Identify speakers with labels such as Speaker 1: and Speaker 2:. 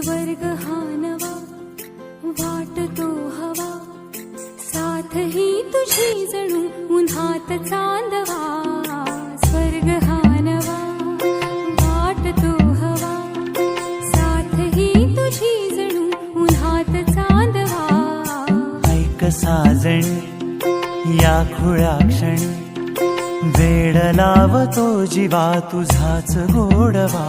Speaker 1: स्वर्ग हा नवा वाटतो हवा, साथ ही तुझी जणू उन्हात चांदवा. स्वर्ग हा नवा वाटतो हवा, साथ ही तुझी जणू उन्हात चांदवा.
Speaker 2: ऐक साजणी या खुळ्या क्षणी, वेड लावतो जीवा तुझाच गोडवा.